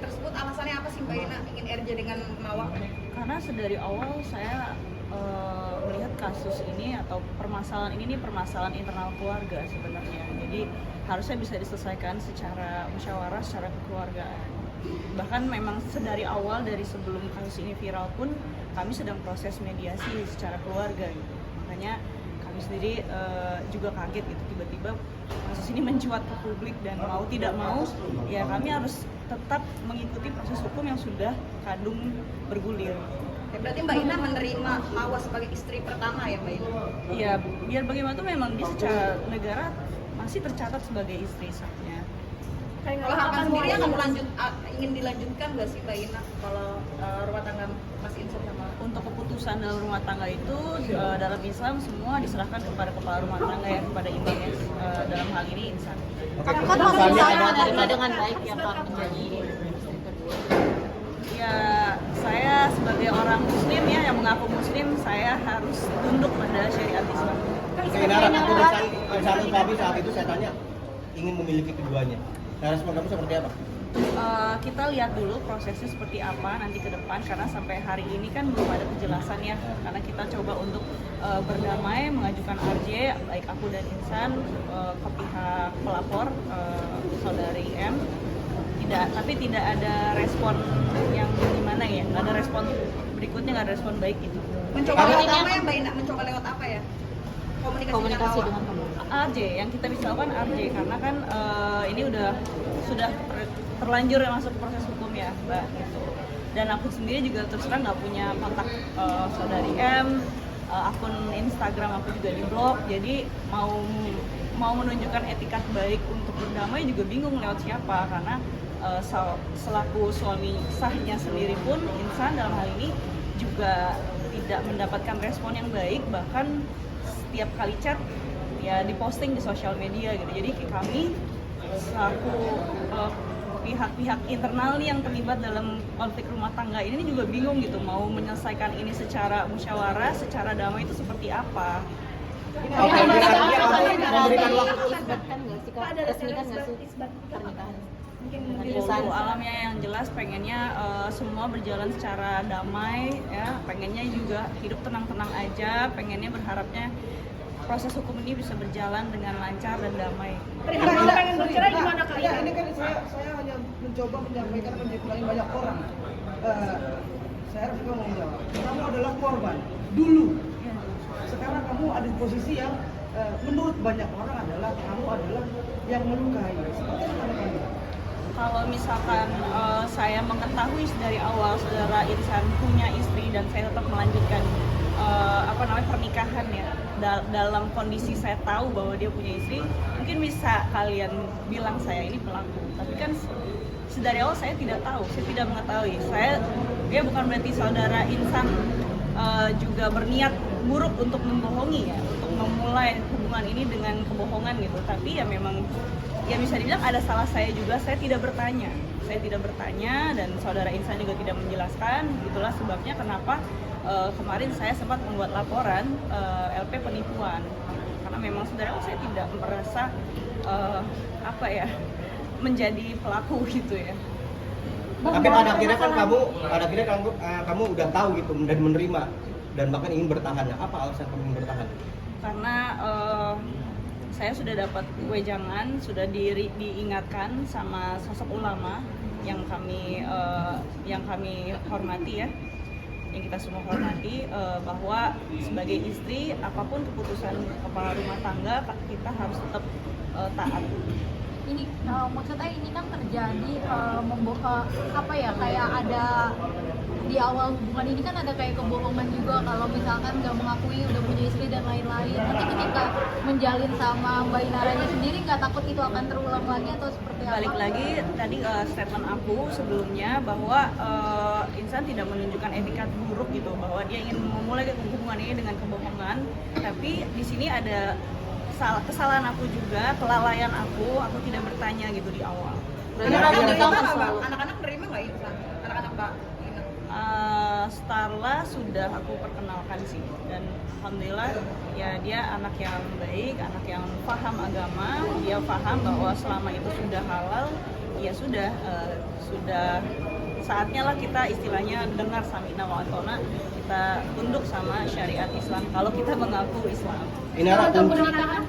tersebut, alasannya apa sih Mbak Ina ingin RJ dengan Mawar? Karena sedari awal saya melihat kasus ini atau permasalahan ini permasalahan internal keluarga sebenarnya. Jadi harusnya bisa diselesaikan secara musyawarah, secara kekeluargaan. Bahkan memang sedari awal, dari sebelum kasus ini viral pun kami sedang proses mediasi secara keluarga gitu. Makanya kami sendiri juga kaget gitu, tiba-tiba kasus ini mencuat ke publik, dan mau tidak mau ya kami harus tetap mengikuti proses hukum yang sudah kadung bergulir. Ya, berarti Mbak Ina menerima Mawar sebagai istri pertama ya Mbak Ina? Iya, biar bagaimanapun memang dia secara negara masih tercatat sebagai istri sahnya. Kalau harapan sendiri akan ingin dilanjutkan nggak sih Mbak Ina kalau rumah tangga Mas Insan sama? Untuk keputusan dalam rumah tangga itu dalam Islam semua diserahkan kepada kepala rumah tangga, ya, kepada imam, ya. Dalam hal ini insan. Apakah Mas Insan menerima dengan baik ya Pak menjadi istri kedua? Ya, saya sebagai orang muslim ya yang mengaku muslim, saya harus tunduk pada syariat Islam. Oke, Nara, aku misalnya Fabi saat itu saya tanya ingin memiliki keduanya. Nah, respon kamu seperti apa? Kita lihat dulu prosesnya seperti apa nanti ke depan, karena sampai hari ini kan belum ada kejelasan ya. Karena kita coba untuk berdamai, mengajukan RJ, baik aku dan Insan, ke pihak pelapor, saudari M. Tapi tidak ada respon yang gimana ya, nggak ada respon berikutnya, nggak ada respon baik gitu. Mencoba lewat apa ya Mbak Ina? Mencoba lewat apa ya? Komunikasi dengan kamu. RJ, yang kita bisa lakukan RJ, karena kan ini sudah terlanjur masuk proses hukum ya Mbak gitu. Dan aku sendiri juga terus terang nggak punya kontak saudari M, akun Instagram aku juga di blok, jadi mau menunjukkan etikat baik untuk berdamai juga bingung lewat siapa, karena selaku suami sahnya sendiri pun Insan dalam hal ini juga tidak mendapatkan respon yang baik, bahkan setiap kali chat ya diposting di sosial media gitu. Jadi kami selaku pihak-pihak internal nih yang terlibat dalam konflik rumah tangga ini juga bingung gitu, mau menyelesaikan ini secara musyawarah, secara damai itu seperti apa. Oke, memberikan waktu. Isbatkan nggak sih Kak? Resmikan nggak sih pernikahan? Wallahu alamnya, yang jelas pengennya semua berjalan secara damai ya, pengennya juga hidup tenang-tenang aja, pengennya berharapnya proses hukum ini bisa berjalan dengan lancar dan damai. Kalau pengen bercerai gimana Kak? Ya, ini kan saya hanya mencoba menyampaikan menjadi banyak orang. Saya harus juga mau menjawab. Kamu adalah korban dulu. Sekarang kamu ada di posisi yang menurut banyak orang adalah kamu adalah yang melukai. Seperti apa kamu? Kalau misalkan saya mengetahui dari awal saudara Insan punya istri dan saya tetap melanjutkan pernikahan ya, dalam kondisi saya tahu bahwa dia punya istri, mungkin bisa kalian bilang saya ini pelaku. Tapi kan sedari awal saya tidak tahu, saya tidak mengetahui. Dia bukan berarti saudara Insan juga berniat buruk untuk membohongi ya, untuk memulai hubungan ini dengan kebohongan gitu. Tapi ya memang ya bisa dibilang ada salah saya juga, saya tidak bertanya dan saudara Insan juga tidak menjelaskan. Itulah sebabnya kenapa kemarin saya sempat membuat laporan LP penipuan, karena memang saudara saya tidak merasa menjadi pelaku gitu ya. Tapi pada akhirnya kan kamu udah tahu gitu dan menerima dan bahkan ingin bertahan. Apa alasan kamu ingin bertahan? Karena saya sudah dapat wejangan, sudah diingatkan sama sosok ulama yang kami hormati ya, yang kita semua hormati, bahwa sebagai istri apapun keputusan kepala rumah tangga kita harus tetap taat. Ini maksudnya ini kan terjadi kayak ada di awal hubungan ini kan ada kayak kebohongan juga kalau misalkan nggak mengakui udah punya istri dan lain-lain. Nanti ketika menjalin sama Mbak Inaranya sendiri nggak takut itu akan terulang lagi atau seperti apa? Balik lagi tadi statement aku sebelumnya bahwa Insan tidak menunjukkan etikat buruk gitu, bahwa dia ingin memulai hubungan ini dengan kebohongan. Tapi di sini ada kesalahan aku juga, kelalaian aku tidak bertanya gitu di awal. Anak-anak nerima nggak Insan? Anak-anak Mbak Ina? Starla sudah aku perkenalkan sih, dan alhamdulillah ya dia anak yang baik, anak yang paham agama, dia paham bahwa selama itu sudah halal, ya sudah saatnya lah kita istilahnya dengar samina wa atona, kita tunduk sama syariat Islam kalau kita mengaku Islam. Inara Untuk kunci anak-anak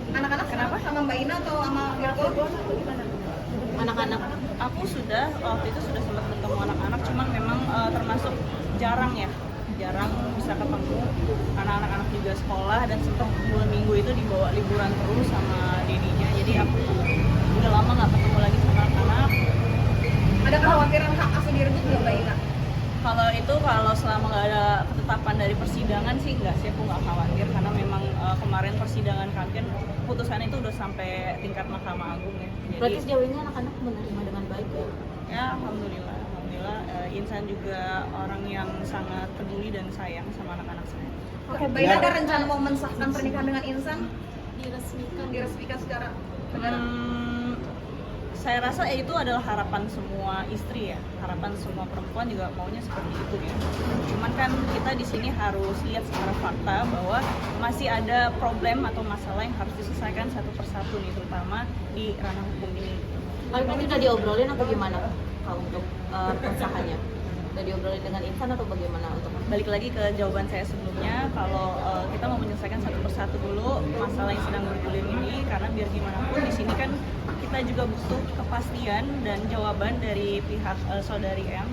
anak-anak kenapa sama Mbak Ina atau sama Mirko? Anak-anak. Aku sudah waktu itu sudah sempat bertemu anak-anak, cuman memang termasuk jarang bisa ketemu karena anak-anak juga sekolah dan sempat bulan minggu itu dibawa liburan terus sama dedinya, jadi aku udah lama nggak ketemu lagi sama anak-anak. Ada kekhawatiran hak asuh direbut nggak Mbak Ina? Kalau selama nggak ada ketetapan dari persidangan sih nggak sih, aku nggak khawatir karena memang kemarin persidangan kan putusan itu udah sampai tingkat Mahkamah Agung ya. Berarti sejauh ini anak-anak menerima dengan baik ya? Ya alhamdulillah Insan juga orang yang sangat peduli dan sayang sama anak-anak saya. Oke, Mbak Ina ada rencana mau mensahkan pernikahan dengan Insan? diresmikan Secara benar? Saya rasa itu adalah harapan semua istri ya, harapan semua perempuan juga maunya seperti itu ya. Cuman kan kita di sini harus lihat secara fakta bahwa masih ada problem atau masalah yang harus diselesaikan satu persatu nih, terutama di ranah hukum ini. Hal ini udah diobrolin atau gimana kalau untuk pensahannya? Udah diobrolin dengan Insan atau bagaimana untuk? Balik lagi ke jawaban saya sebelumnya, kalau kita mau menyelesaikan satu persatu dulu masalah yang sedang bergulir ini, karena biar gimana pun di sini kan kita juga butuh kepastian dan jawaban dari pihak saudari M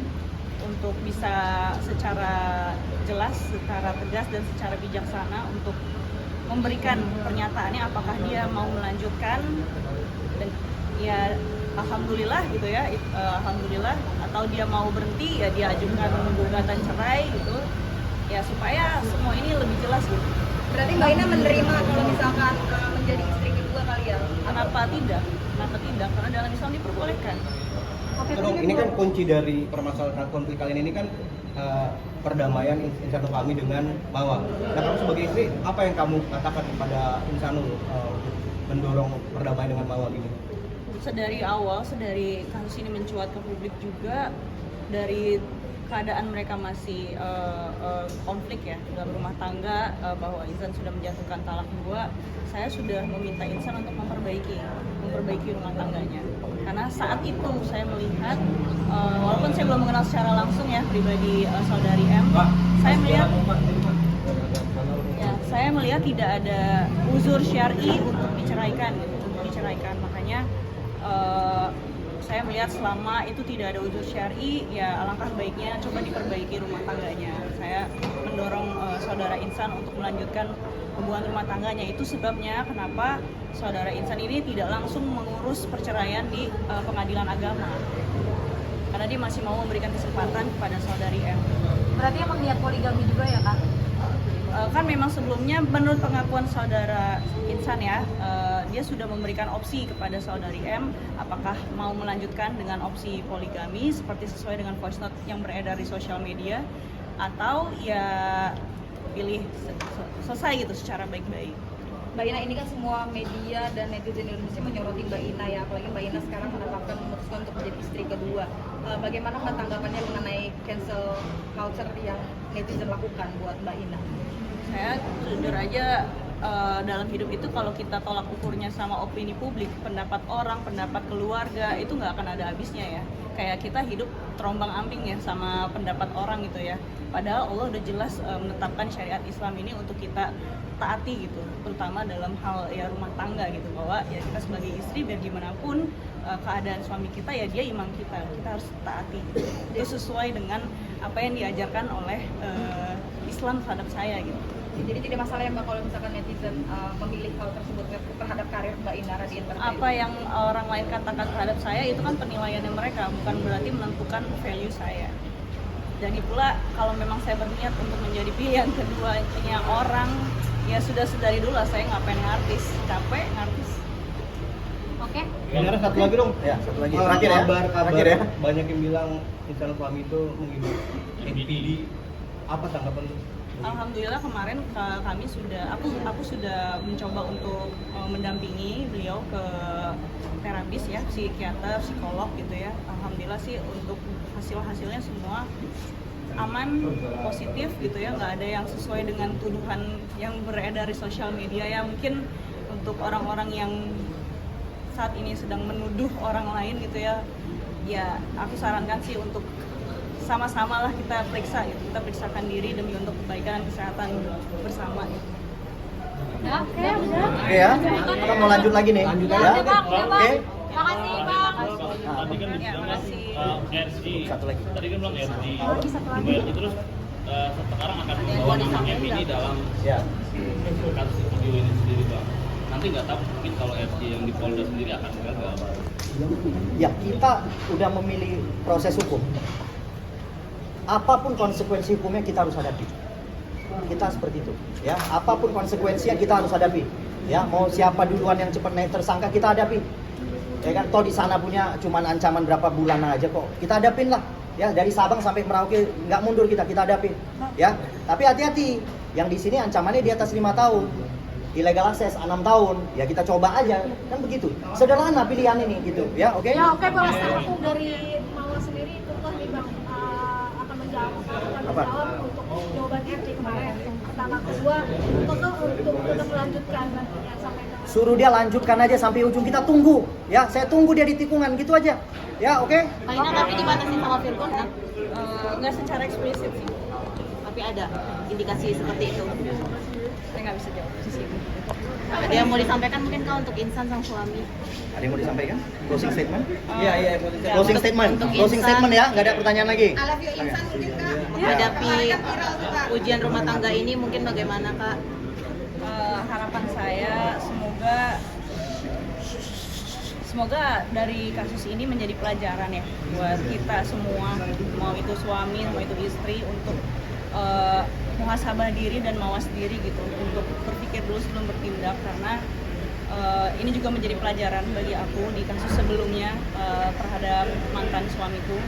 untuk bisa secara jelas, secara tegas dan secara bijaksana untuk memberikan pernyataannya apakah dia mau melanjutkan dan ya alhamdulillah gitu ya, alhamdulillah, atau dia mau berhenti ya dia ajukan gugatan cerai gitu ya, supaya semua ini lebih jelas gitu. Berarti Mbak Ina menerima kalau misalkan menjadi istri kedua kalian? Kenapa tidak? Karena dalam Islam diperbolehkan. ini kan kunci dari permasalahan konflik kalian ini kan perdamaian Insanul Fahmi dengan Mawar. Nah, kamu sebagai istri, apa yang kamu katakan kepada Insanul untuk mendorong perdamaian dengan Mawar ini? Sedari awal, sedari kasus ini mencuat ke publik juga, dari keadaan mereka masih konflik ya dalam rumah tangga, bahwa Insan sudah menjatuhkan talak 2, saya sudah meminta Insan untuk memperbaiki rumah tangganya. Karena saat itu saya melihat, walaupun saya belum mengenal secara langsung ya pribadi saudari M, saya melihat tidak ada uzur syar'i untuk diceraikan, makanya saya melihat selama itu tidak ada uzur syar'i, ya alangkah baiknya coba diperbaiki rumah tangganya. Saya mendorong saudara Insan untuk melanjutkan hubungan rumah tangganya. Itu sebabnya kenapa saudara Insan ini tidak langsung mengurus perceraian di pengadilan agama, karena dia masih mau memberikan kesempatan kepada saudari M. berarti emang niat poligami juga ya Kak? Kan memang sebelumnya menurut pengakuan saudara Insan ya, dia sudah memberikan opsi kepada saudari M apakah mau melanjutkan dengan opsi poligami seperti sesuai dengan voice note yang beredar di sosial media, atau ya pilih selesai gitu secara baik-baik. Mbak Ina, ini kan semua media dan netizen Indonesia menyoroti Mbak Ina ya, apalagi Mbak Ina sekarang memutuskan untuk menjadi istri kedua. Bagaimana tanggapannya mengenai cancel culture yang netizen lakukan buat Mbak Ina? Saya jujur aja, dalam hidup itu kalau kita tolak ukurnya sama opini publik, pendapat orang, pendapat keluarga, itu nggak akan ada habisnya ya. Kayak kita hidup terombang ambing ya sama pendapat orang gitu ya. Padahal Allah udah jelas menetapkan syariat Islam ini untuk kita taati gitu, terutama dalam hal ya rumah tangga gitu, bahwa ya kita sebagai istri biar gimana pun keadaan suami kita ya dia imam kita harus taati. Itu sesuai dengan apa yang diajarkan oleh Islam terhadap saya gitu. Jadi tidak masalah ya Mbak kalau misalkan netizen memilih hal tersebut terhadap karir Mbak Ina di entertainment? Apa yang orang lain katakan terhadap saya itu kan penilaiannya mereka, bukan berarti menentukan value saya. Dan itulah kalau memang saya berniat untuk menjadi pilihan keduanya orang, ya sudah sedari dulu lah, saya ngapain ngartis, capek ngartis. Oke. Benar, satu lagi dong. Ya, satu lagi. Terakhir ya. Terakhir ya. Banyak yang bilang Insanul Fahmi itu menghidup NPD. Apa tanggapan lu? Alhamdulillah kemarin aku sudah mencoba untuk mendampingi beliau ke terapis ya, psikiater, psikolog gitu ya. Alhamdulillah sih untuk hasilnya semua aman, positif gitu ya, nggak ada yang sesuai dengan tuduhan yang beredar di sosial media ya. Mungkin untuk orang-orang yang saat ini sedang menuduh orang lain gitu ya, ya aku sarankan sih untuk sama-sama lah kita periksa gitu, kita periksakan diri demi untuk kebaikan dan kesehatan bersama gitu. Ya, oke, udah. Oke ya, kita mau lanjut lagi nih. Lanjut Ya, ya. udah, Bang, udah, Bang. Oke. Makasih, Bang. Tadi kan Ya, dibilang makasih. RG. Satu lagi. Tadi kan bilang RG. Satu lagi. RG terus sekarang akan membawa nama MI ini dalam Ya. kasus video ini sendiri, Bang. Nanti nggak tahu mungkin kalau RG yang di Polda sendiri akan gagal. Ya, kita udah memilih proses hukum. Apapun konsekuensi hukumnya kita harus hadapi. Kita seperti itu, ya. Apapun konsekuensinya kita harus hadapi. Ya, mau siapa duluan yang cepat naik tersangka kita hadapi. Ya kan, toh di sana punya cuman ancaman berapa bulan aja kok. Kita hadapin lah. Ya, dari Sabang sampai Merauke nggak mundur kita hadapin. Ya, tapi hati-hati. Yang di sini ancamannya di atas 5 tahun. Illegal akses 6 tahun. Ya kita coba aja. Kan begitu. Sederhana pilihan ini gitu, ya, oke? Ya, oke, Bang. Aku dari Mawar sendiri itu kan nih, Bang, akan menjawab untuk jawaban RT kemarin. Pertama, kedua, untuk melanjutkan yang sampai ke Suruh dia lanjutkan aja sampai ujung, kita tunggu. Ya, saya tunggu dia di tikungan gitu aja. Ya, oke? Pak Ina tapi dibatasin sama Virgon kan? Nggak secara eksplisit sih, Tapi ada indikasi seperti itu. saya nggak bisa jawab di sini. Ada yang mau disampaikan mungkin Kak untuk Insan sang suami? Ada yang mau disampaikan? Closing statement? Iya, iya, Closing statement. untuk Closing insan. statement ya, nggak ada pertanyaan lagi. Menghadapi ujian rumah tangga ini mungkin bagaimana Kak? Harapan saya semoga dari kasus ini menjadi pelajaran ya buat kita semua, mau itu suami mau itu istri, untuk muhasabah diri dan mawas diri gitu, untuk berpikir dulu sebelum bertindak, karena ini juga menjadi pelajaran bagi aku di kasus sebelumnya terhadap mantan suamiku,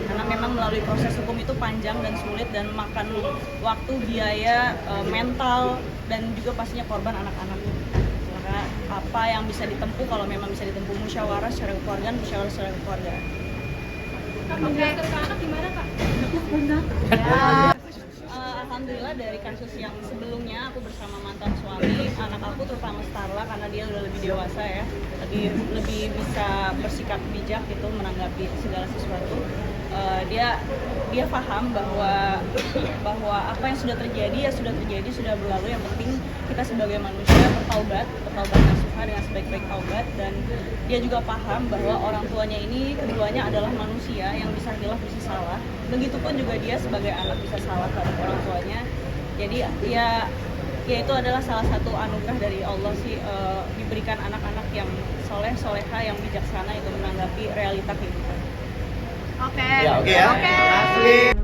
karena memang melalui proses hukum itu panjang dan sulit dan makan waktu, biaya, mental, dan juga pastinya korban anak-anak. Maka apa yang bisa ditempuh, kalau memang bisa ditempuh musyawarah secara keluargaan, musyawarah secara keluargaan. Oke, ke anak gimana, Kak? Alhamdulillah dari kasus yang sebelumnya aku bersama mantan suami, anak aku terutama Starla karena dia udah lebih dewasa ya, lebih bisa bersikap bijak gitu menanggapi segala sesuatu. Dia paham bahwa apa yang sudah terjadi ya sudah terjadi, sudah berlalu. Yang penting kita sebagai manusia bertaubat nasuha dengan sebaik-baik taubat, dan dia juga paham bahwa orang tuanya ini keduanya adalah manusia yang bisa hilaf, bisa salah. Begitupun juga dia sebagai anak bisa salah pada orang tuanya. Jadi ya itu adalah salah satu anugerah dari Allah sih, diberikan anak-anak yang soleh, soleha, yang bijaksana itu menanggapi realita kehidupan. Oke. Ya, oke ya. Oke. Terima kasih.